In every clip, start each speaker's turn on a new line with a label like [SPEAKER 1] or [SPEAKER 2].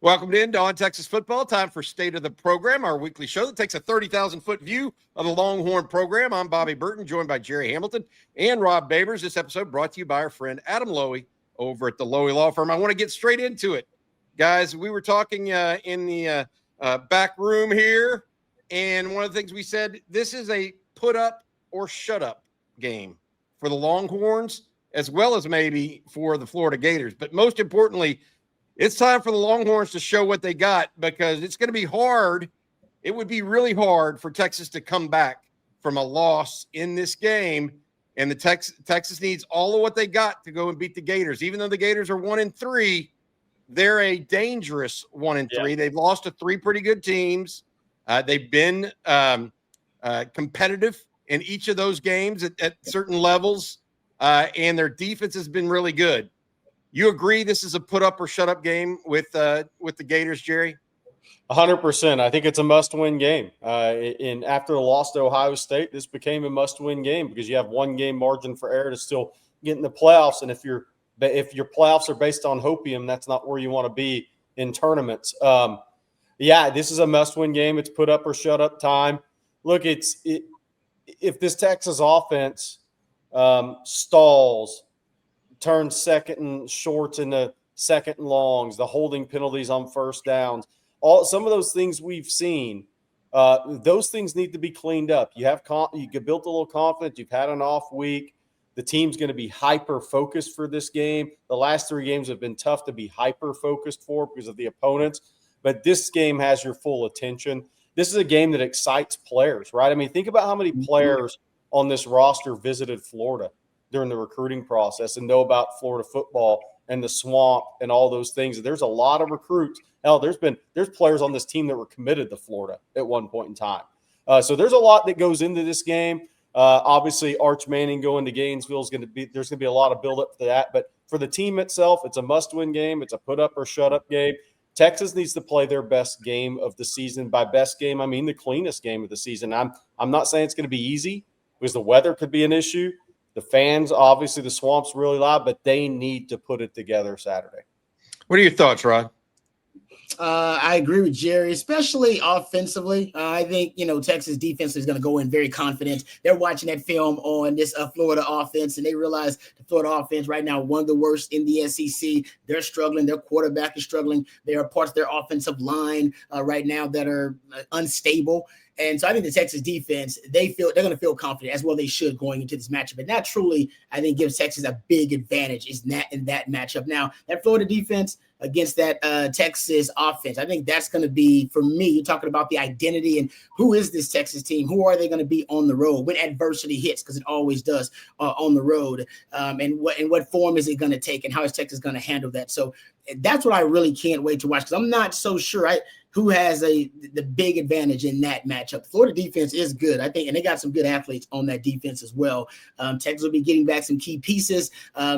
[SPEAKER 1] Welcome to On Texas Football. Time for State of the Program, our weekly show that takes a 30,000-foot view of the Longhorn program. I'm Bobby Burton, joined by Gerry Hamilton and Rob Babers. This episode brought to you by our friend Adam Lowy over at the Lowy Law Firm. I want to get straight into it. Guys, we were talking in the back room here, and one of the things we said, this is a put up or shut up game for the Longhorns, as well as maybe for the Florida Gators. But most importantly, it's time for the Longhorns to show what they got, because it's going to be hard. It would be really hard for Texas to come back from a loss in this game. And the Texas needs all of what they got to go and beat the Gators. Even though the Gators are 1-3, they're a dangerous 1-3. Yeah. They've lost to three pretty good teams. They've been competitive in each of those games at certain levels, and their defense has been really good. You agree this is a put up or shut up game with the Gators, Gerry?
[SPEAKER 2] 100%. I think it's a must-win game. And after the loss to Ohio State, this became a must-win game because you have one game margin for error to still get in the playoffs. And if your playoffs are based on hopium, that's not where you want to be in tournaments. This is a must-win game. It's put up or shut up time. Look, if this Texas offense stalls, turn second and shorts into second and longs, the holding penalties on first downs, some of those things we've seen, those things need to be cleaned up. You built a little confidence. You've had an off week. The team's going to be hyper-focused for this game. The last three games have been tough to be hyper-focused for because of the opponents, but this game has your full attention. This is a game that excites players, right? I mean, think about how many players on this roster visited Florida during the recruiting process and know about Florida football and the swamp and all those things. There's a lot of recruits. Hell, there's players on this team that were committed to Florida at one point in time. So there's a lot that goes into this game. Obviously, Arch Manning going to Gainesville there's going to be a lot of buildup for that. But for the team itself, it's a must-win game. It's a put-up or shut-up game. Texas needs to play their best game of the season. By best game, I mean the cleanest game of the season. I'm not saying it's going to be easy because the weather could be an issue. The fans, obviously, the swamp's really loud, but they need to put it together Saturday.
[SPEAKER 1] What are your thoughts, Rod?
[SPEAKER 3] I agree with Gerry, especially offensively. I think, Texas defense is going to go in very confident. They're watching that film on this Florida offense, and they realize the Florida offense right now, one of the worst in the SEC. They're struggling. Their quarterback is struggling. There are parts of their offensive line right now that are unstable. And so I think the Texas defense, they're going to feel confident, as well they should, going into this matchup. And that truly, I think, gives Texas a big advantage in that matchup. Now, that Florida defense against that Texas offense, I think that's going to be, for me, you're talking about the identity and who is this Texas team? Who are they going to be on the road when adversity hits? Because it always does on the road. And what form is it going to take, and how is Texas going to handle that? So that's what I really can't wait to watch, because I'm not so sure who has the big advantage in that matchup. The Florida defense is good, I think, and they got some good athletes on that defense as well. Texas will be getting back some key pieces.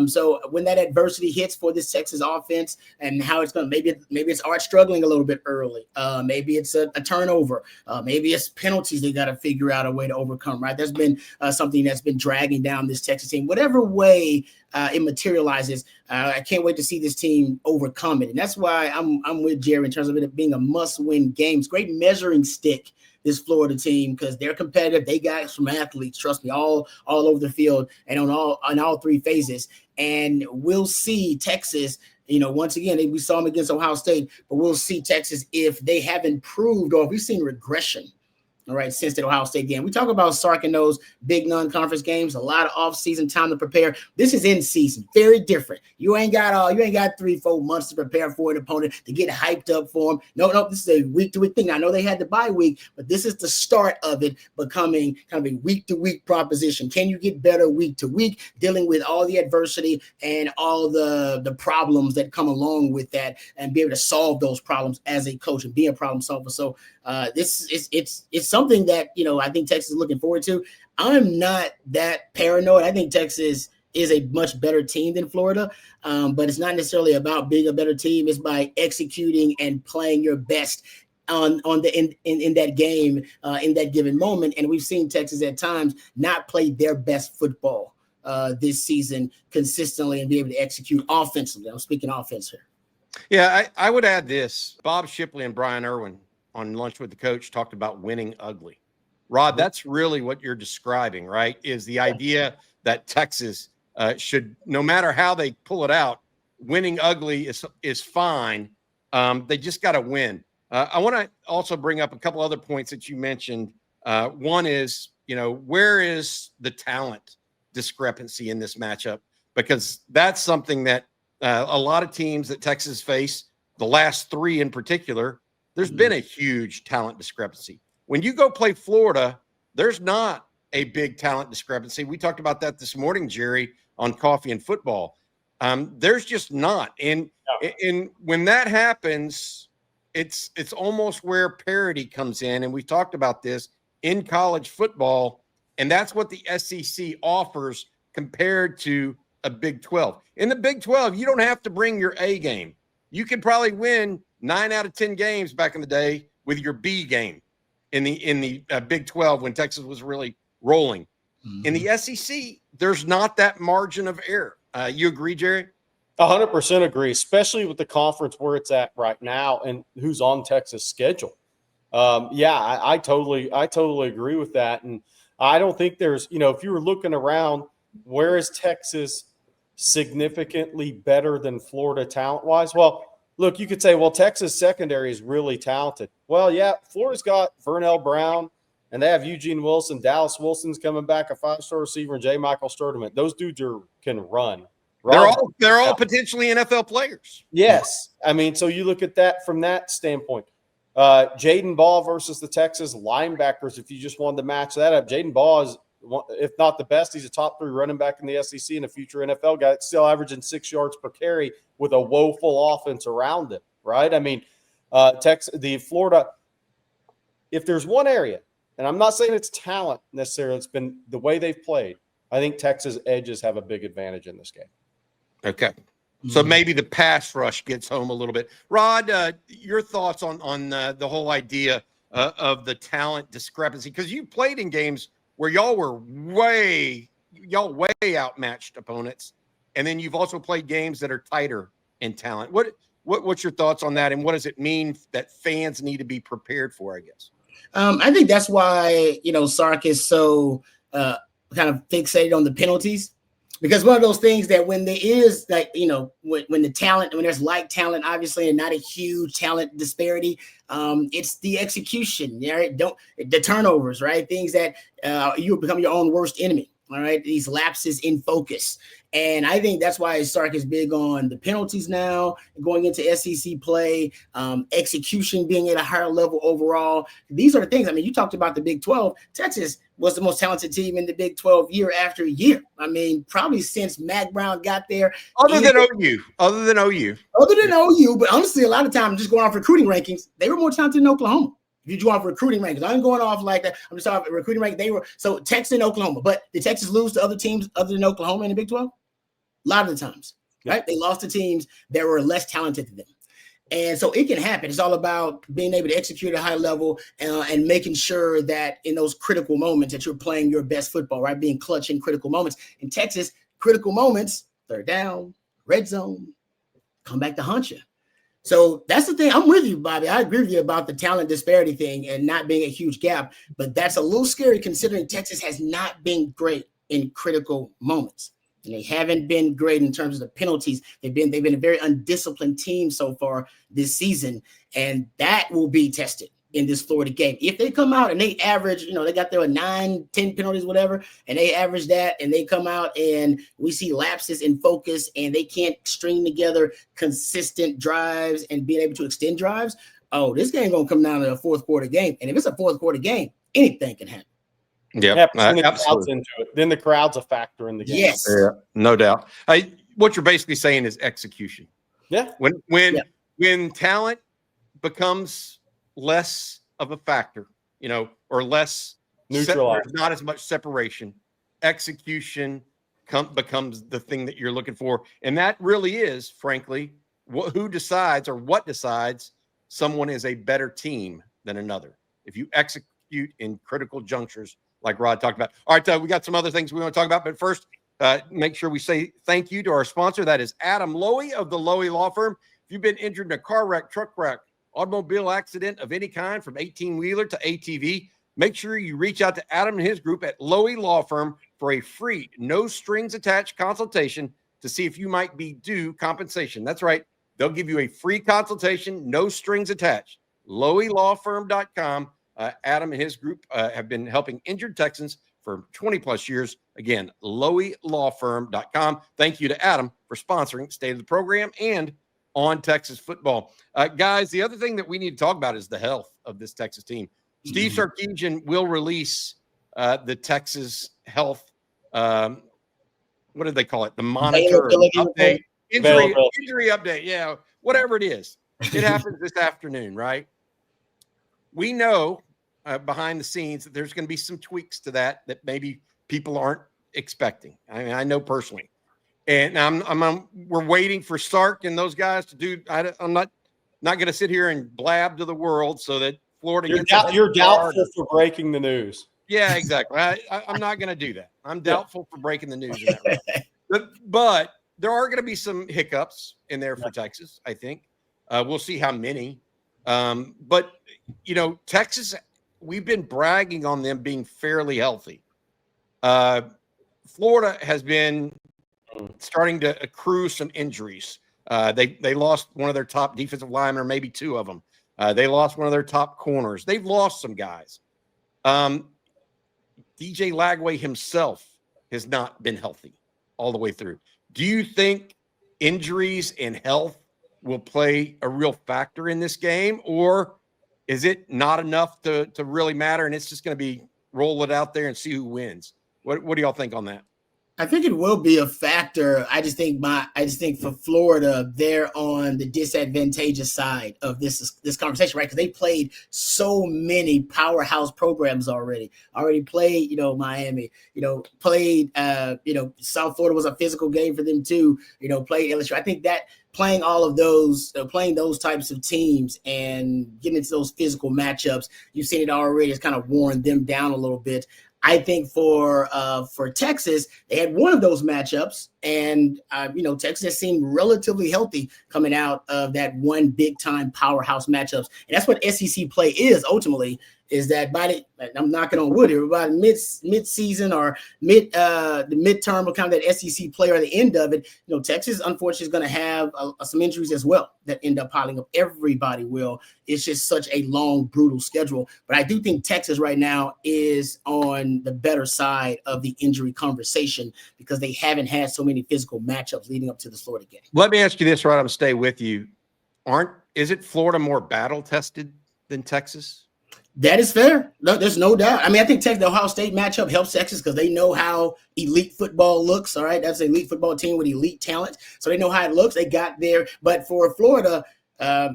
[SPEAKER 3] So when that adversity hits for this Texas offense, and how it's going to, maybe it's Art struggling a little bit early. Maybe it's a turnover. Maybe it's penalties they got to figure out a way to overcome, right? There's been something that's been dragging down this Texas team. Whatever way it materializes, I can't wait to see this team overcome it. And that's why I'm with Gerry in terms of it being a must-win game. It's a great measuring stick, this Florida team, because they're competitive. They got some athletes, trust me, all over the field and on all three phases. And we'll see Texas, once again, we saw them against Ohio State, but we'll see Texas if they have improved or if we've seen regression. All right, since the Ohio State game. We talk about Sark in those big non-conference games, a lot of off-season time to prepare. This is in season, very different. You ain't got 3-4 months to prepare for an opponent, to get hyped up for them. No, this is a week-to-week thing. I know they had the bye week, but this is the start of it becoming kind of a week-to-week proposition. Can you get better week to week, dealing with all the adversity and all the problems that come along with that, and be able to solve those problems as a coach and be a problem solver? So it's something that, I think Texas is looking forward to. I'm not that paranoid. I think Texas is a much better team than Florida, but it's not necessarily about being a better team. It's by executing and playing your best in that game, in that given moment. And we've seen Texas at times not play their best football this season consistently and be able to execute offensively. I'm speaking offense here.
[SPEAKER 1] Yeah, I would add this. Bob Shipley and Brian Irwin on Lunch with the Coach talked about winning ugly. Rod, that's really what you're describing, right? Is the idea that Texas should, no matter how they pull it out, winning ugly is fine. They just got to win. I want to also bring up a couple other points that you mentioned. One is, where is the talent discrepancy in this matchup? Because that's something that a lot of teams that Texas face, the last three in particular, there's been a huge talent discrepancy. When you go play Florida, there's not a big talent discrepancy. We talked about that this morning, Jerry, on Coffee and Football. There's just not. And when that happens, it's almost where parity comes in. And we talked about this in college football, and that's what the SEC offers compared to a Big 12. In the Big 12, you don't have to bring your A game. You could probably win 9 out of 10 games back in the day with your B game in the Big 12 when Texas was really rolling. Mm-hmm. In the SEC, there's not that margin of error. You agree, Jerry?
[SPEAKER 2] 100% agree, especially with the conference where it's at right now and who's on Texas' schedule. I totally agree with that. And I don't think there's, if you were looking around, where is Texas significantly better than Florida talent-wise? Well, look, you could say, well, Texas secondary is really talented. Well, yeah, Florida's got Vernell Brown, and they have Eugene Wilson. Dallas Wilson's coming back, a 5-star receiver, and J. Michael Sturdivant. Those dudes can run.
[SPEAKER 1] They're all potentially NFL players.
[SPEAKER 2] Yes. I mean, so you look at that from that standpoint. Jaden Ball versus the Texas linebackers, if you just wanted to match that up, Jaden Ball is, if not the best, he's a top 3 running back in the SEC and a future NFL guy. It's still averaging 6 yards per carry with a woeful offense around it, right? I mean, Florida, if there's one area, and I'm not saying it's talent necessarily, it's been the way they've played. I think Texas edges have a big advantage in this game.
[SPEAKER 1] Okay. So maybe the pass rush gets home a little bit. Rod, your thoughts on the whole idea of the talent discrepancy? Because you played in games where y'all were way outmatched opponents, and then you've also played games that are tighter in talent. What's your thoughts on that, and what does it mean that fans need to be prepared for, I guess?
[SPEAKER 3] I think that's why, Sark is so kind of fixated on the penalties. Because one of those things that when there is when the talent, when there's talent, obviously, and not a huge talent disparity, it's the execution, right? The turnovers, right? Things that you become your own worst enemy. All right. These lapses in focus. And I think that's why Sark is big on the penalties now, going into SEC play, execution being at a higher level overall. These are the things. I mean, you talked about the Big 12. Texas was the most talented team in the Big 12 year after year. I mean, probably since Mac Brown got there.
[SPEAKER 1] Other than OU.
[SPEAKER 3] But honestly, a lot of times, just going off recruiting rankings, they were more talented than Oklahoma. If you go off recruiting rankings, I'm going off like that. I'm just off recruiting rankings. They were so Texas and Oklahoma. But did Texas lose to other teams other than Oklahoma in the Big 12? A lot of the times, right? They lost to teams that were less talented than them. And so it can happen. It's all about being able to execute at a high level and making sure that in those critical moments that you're playing your best football, right? Being clutch in critical moments. In Texas, critical moments, third down, red zone, come back to haunt you. So that's the thing. I'm with you, Bobby. I agree with you about the talent disparity thing and not being a huge gap, but that's a little scary considering Texas has not been great in critical moments. And they haven't been great in terms of the penalties. They've been a very undisciplined team so far this season, and that will be tested in this Florida game. If they come out and they average, they got there 9, 10 penalties, whatever, and they average that, and they come out and we see lapses in focus, and they can't string together consistent drives and being able to extend drives. Oh, this game gonna come down to a fourth quarter game, and if it's a fourth quarter game, anything can happen.
[SPEAKER 1] Yeah,
[SPEAKER 2] absolutely. Then the crowd's a factor in the game.
[SPEAKER 3] Yes,
[SPEAKER 1] no doubt. What you're basically saying is execution.
[SPEAKER 2] Yeah.
[SPEAKER 1] When talent becomes less of a factor, or less
[SPEAKER 2] neutralized,
[SPEAKER 1] not as much separation, execution becomes the thing that you're looking for, and that really is, frankly, who decides or what decides someone is a better team than another. If you execute in critical junctures, like Rod talked about. All right, we got some other things we want to talk about, but first, make sure we say thank you to our sponsor. That is Adam Lowy of the Lowy Law Firm. If If you've been injured in a car wreck, truck wreck, automobile accident of any kind, from 18-wheeler to ATV, make sure you reach out to Adam and his group at Lowy Law Firm for a free, no strings attached consultation to see if you might be due compensation. That's right. They'll give you a free consultation, no strings attached. LoweyLawFirm.com. Adam and his group have been helping injured Texans for 20 plus years. Again, LoweyLawFirm.com. Thank you to Adam for sponsoring State of the Program and On Texas Football. Guys, the other thing that we need to talk about is the health of this Texas team. Steve Sarkisian will release the Texas health, what did they call it? The monitor update, injury update. Yeah, whatever it is. It happens this afternoon, right? We know behind the scenes that there's going to be some tweaks to that maybe people aren't expecting. I mean, I know personally. And we're waiting for Sark and those guys to do. I'm not going to sit here and blab to the world so that Florida
[SPEAKER 2] you're doubtful for breaking the news.
[SPEAKER 1] Yeah, exactly. I'm not going to do that. I'm doubtful for breaking the news in that way. But there are going to be some hiccups in there for Texas, I think. We'll see how many. But, Texas, we've been bragging on them being fairly healthy. Florida has been starting to accrue some injuries. They lost one of their top defensive linemen, or maybe two of them. They lost one of their top corners. They've lost some guys. DJ Lagway himself has not been healthy all the way through. Do you think injuries and health will play a real factor in this game, or is it not enough to really matter, and it's just going to be roll it out there and see who wins? What do y'all think on that?
[SPEAKER 3] I think it will be a factor. I just think for Florida, they're on the disadvantageous side of this conversation, right? Because they played so many powerhouse programs already played, Miami, played, South Florida was a physical game for them too, played LSU. I think that playing all of those, playing those types of teams and getting into those physical matchups, you've seen it already. It's kind of worn them down a little bit. I think for Texas, they had one of those matchups, and Texas seemed relatively healthy coming out of that one big time powerhouse matchups, and that's what SEC play is ultimately. Is that I'm knocking on wood here, by mid-season or the midterm or kind of that SEC play or the end of it, Texas unfortunately is going to have some injuries as well that end up piling up. Everybody will. It's just such a long, brutal schedule. But I do think Texas right now is on the better side of the injury conversation because they haven't had so many physical matchups leading up to the Florida game.
[SPEAKER 1] Let me ask you this, right? I'm going to stay with you. Is it Florida more battle tested than Texas?
[SPEAKER 3] That is fair. No, there's no doubt. I mean, I think the Ohio State matchup helps Texas because they know how elite football looks. All right. That's an elite football team with elite talent. So they know how it looks. They got there. But for Florida, I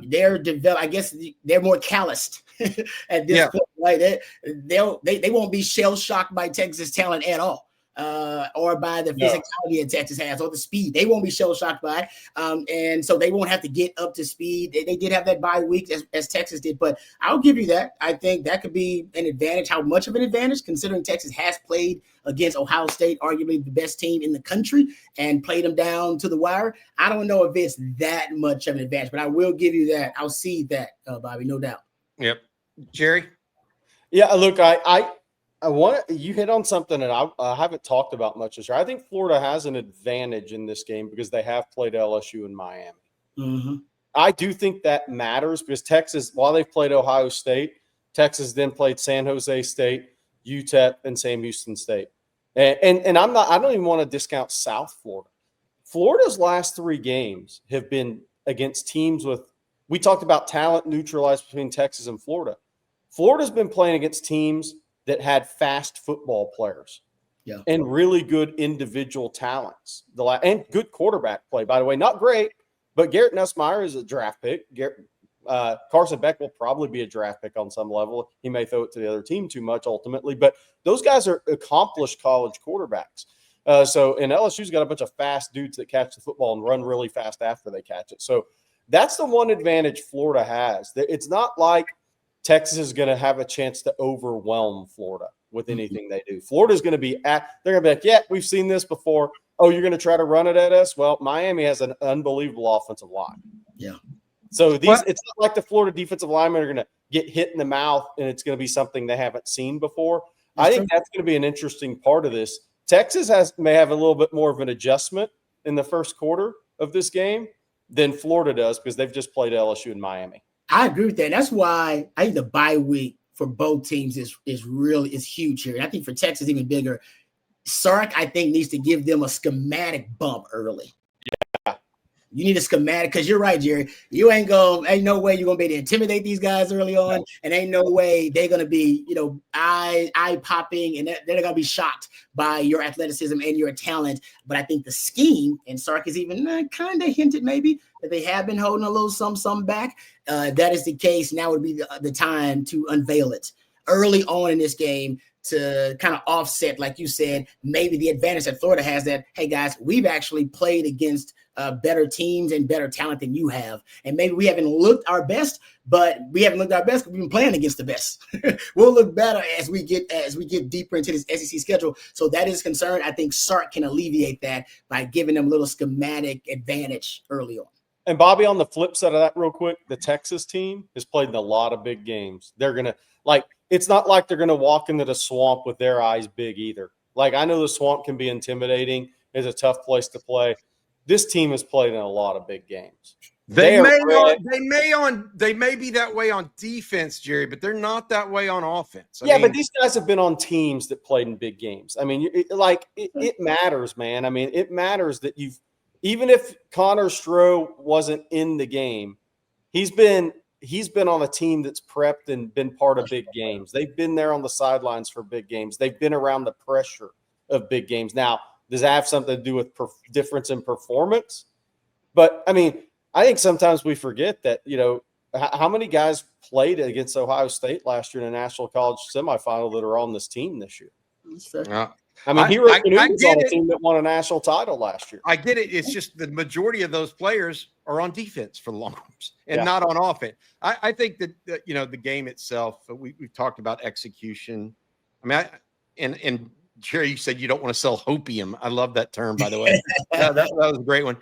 [SPEAKER 3] guess they're more calloused at this point. Right? They won't be shell shocked by Texas talent at all. Or by the physicality that Texas has or the speed. They won't be shell-shocked by it. And so they won't have to get up to speed. They did have that bye week as Texas did, but I'll give you that. I think that could be an advantage. How much of an advantage, considering Texas has played against Ohio State, arguably the best team in the country, and played them down to the wire. I don't know if it's that much of an advantage, but I will give you that. I'll see that, Bobby, no doubt.
[SPEAKER 1] Yep. Jerry?
[SPEAKER 2] Yeah, look, you hit on something that I haven't talked about much this year. I think Florida has an advantage in this game because they have played LSU and Miami.
[SPEAKER 3] Mm-hmm.
[SPEAKER 2] I do think that matters because Texas, while they've played Ohio State, Texas then played San Jose State, UTEP, and Sam Houston State. And I don't even want to discount South Florida. Florida's last three games have been against teams we talked about talent neutralized between Texas and Florida. Florida's been playing against teams that had fast football players and really good individual talents. And good quarterback play, by the way. Not great, but Garrett Nussmeier is a draft pick. Carson Beck will probably be a draft pick on some level. He may throw it to the other team too much ultimately, but those guys are accomplished college quarterbacks. And LSU's got a bunch of fast dudes that catch the football and run really fast after they catch it. So that's the one advantage Florida has. It's not like Texas is going to have a chance to overwhelm Florida with anything they do. Florida's going to be they're going to be like, yeah, we've seen this before. oh, you're going to try to run it at us? Well, Miami has an unbelievable offensive line.
[SPEAKER 3] Yeah.
[SPEAKER 2] So it's not like the Florida defensive linemen are going to get hit in the mouth and it's going to be something they haven't seen before. I think that's going to be an interesting part of this. Texas may have a little bit more of an adjustment in the first quarter of this game than Florida does because they've just played LSU and Miami.
[SPEAKER 3] I agree with that. That's why I think the bye week for both teams is huge here. And I think for Texas even bigger. Sark, I think, needs to give them a schematic bump early.
[SPEAKER 2] Yeah.
[SPEAKER 3] You need a schematic because you're right, Gerry. Ain't no way you're gonna be able to intimidate these guys early on, and ain't no way they're gonna be, eye popping, and they're gonna be shocked by your athleticism and your talent. But I think the scheme, and Sark has even kind of hinted maybe that they have been holding a little some back. That is the case. Now would be the time to unveil it early on in this game to kind of offset, like you said, maybe the advantage that Florida has that, hey, guys, we've actually played against better teams and better talent than you have. And maybe we haven't looked our best, but we haven't looked our best because we've been playing against the best. We'll look better as we get deeper into this SEC schedule. So that is concerned. I think Sark can alleviate that by giving them a little schematic advantage early on.
[SPEAKER 2] And Bobby, on the flip side of that real quick, the Texas team has played in a lot of big games. They're going to it's not like they're going to walk into the swamp with their eyes big either. I know the swamp can be intimidating. It's a tough place to play. This team has played in a lot of big games.
[SPEAKER 1] They may be that way on defense, Gerry, but they're not that way on offense. I mean,
[SPEAKER 2] but these guys have been on teams that played in big games. I mean, it matters, man. I mean, it matters that even if Connor Stroh wasn't in the game, he's been on a team that's prepped and been part of big games. They've been there on the sidelines for big games. They've been around the pressure of big games. Now, does that have something to do with difference in performance? But, I mean, I think sometimes we forget that, how many guys played against Ohio State last year in a national college semifinal that are on this team this year? I mean, Hero Canoe was on a team that won a national title last year.
[SPEAKER 1] I get it. It's just the majority of those players are on defense for the Longhorns and not on offense. I think that the game itself, we've talked about execution. I mean, and Gerry, you said you don't want to sell hopium. I love that term, by the way. that was a great one.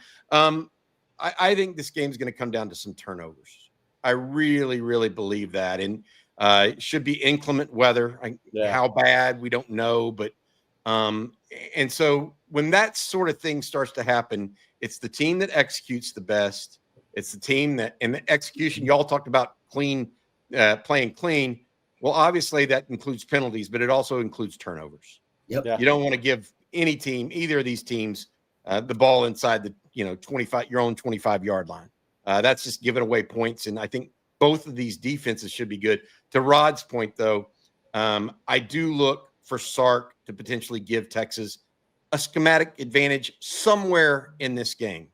[SPEAKER 1] I think this game is going to come down to some turnovers. I really, really believe that. And it should be inclement weather. How bad, we don't know. But and so when that sort of thing starts to happen, it's the team that executes the best. It's the team that, and the execution, y'all talked about playing clean. Well, obviously that includes penalties, but it also includes turnovers.
[SPEAKER 3] Yep.
[SPEAKER 2] Yeah.
[SPEAKER 1] You don't want to give any team, either of these teams, the ball inside the 25 your own 25-yard line. That's just giving away points. And I think both of these defenses should be good. To Rod's point, though, I do look for Sark to potentially give Texas a schematic advantage somewhere in this game.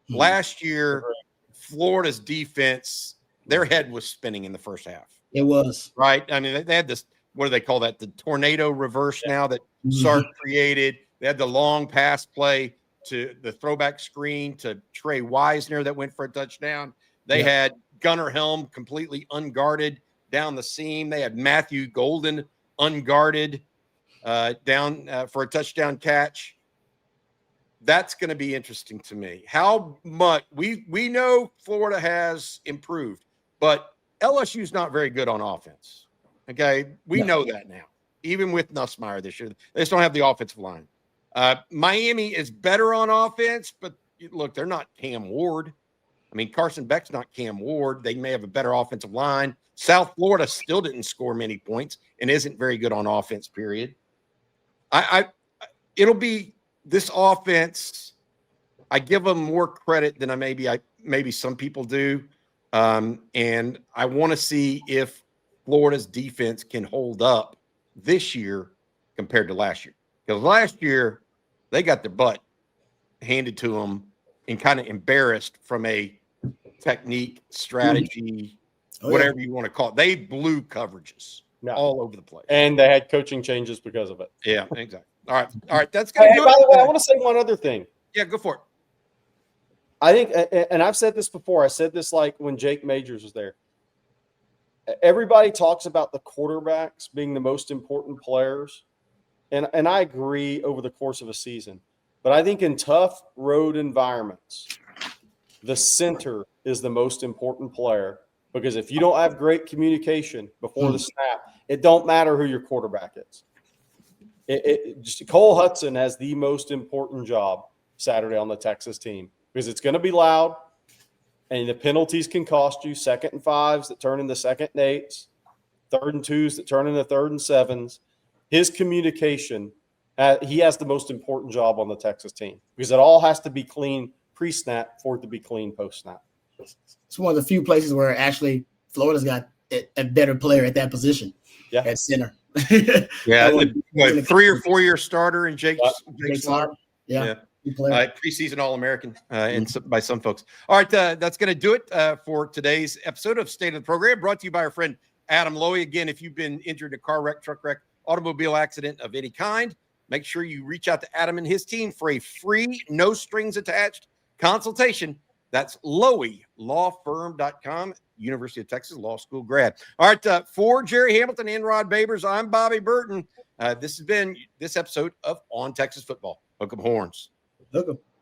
[SPEAKER 1] Last year, Florida's defense, their head was spinning in the first half.
[SPEAKER 3] It was.
[SPEAKER 1] Right? I mean, they had this, what do they call that? The tornado reverse now that Sark created. They had the long pass play to the throwback screen to Trey Wisner that went for a touchdown. They had Gunnar Helm completely unguarded down the seam. They had Matthew Golden unguarded down for a touchdown catch. That's going to be interesting to me. How much we know Florida has improved, but LSU's not very good on offense. Okay, we know that now. Even with Nussmeier this year, they just don't have the offensive line. Miami is better on offense, but look, they're not Cam Ward. I mean, Carson Beck's not Cam Ward. They may have a better offensive line. South Florida still didn't score many points and isn't very good on offense, period. It'll be this offense. I give them more credit than maybe some people do. And I want to see if Florida's defense can hold up this year compared to last year. Because last year, they got their butt handed to them and kind of embarrassed from a technique, strategy, whatever you want to call it. They blew coverages all over the place.
[SPEAKER 2] And they had coaching changes because of it.
[SPEAKER 1] Yeah, exactly. All right. That's going to
[SPEAKER 2] do it. By the way, I want to say one other thing.
[SPEAKER 1] Yeah, go for it.
[SPEAKER 2] I think, and I've said this before, I said this like when Jake Majors was there. Everybody talks about the quarterbacks being the most important players. And I agree over the course of a season. But I think in tough road environments, the center is the most important player, because if you don't have great communication before the snap, it don't matter who your quarterback is. Just Cole Hudson has the most important job Saturday on the Texas team, because it's going to be loud, and the penalties can cost you 2nd and 5s that turn into 2nd and 8s, 3rd and 2s that turn into 3rd and 7s. His communication, he has the most important job on the Texas team, because it all has to be clean pre-snap for it to be clean post-snap.
[SPEAKER 3] It's one of the few places where actually Florida's got a better player at that position, at center.
[SPEAKER 1] Yeah, 3 or 4 year starter in Jake Slaughter.
[SPEAKER 3] Yeah.
[SPEAKER 1] Preseason All-American by some folks. All right, that's going to do it for today's episode of State of the Program, brought to you by our friend Adam Lowy. Again, if you've been injured in a car wreck, truck wreck, automobile accident of any kind, make sure you reach out to Adam and his team for a free, no strings attached consultation. That's loweylawfirm.com, University of Texas Law School grad. All right, for Gerry Hamilton and Rod Babers, I'm Bobby Burton. This has been this episode of On Texas Football. Hook 'em horns.
[SPEAKER 3] Hook 'em.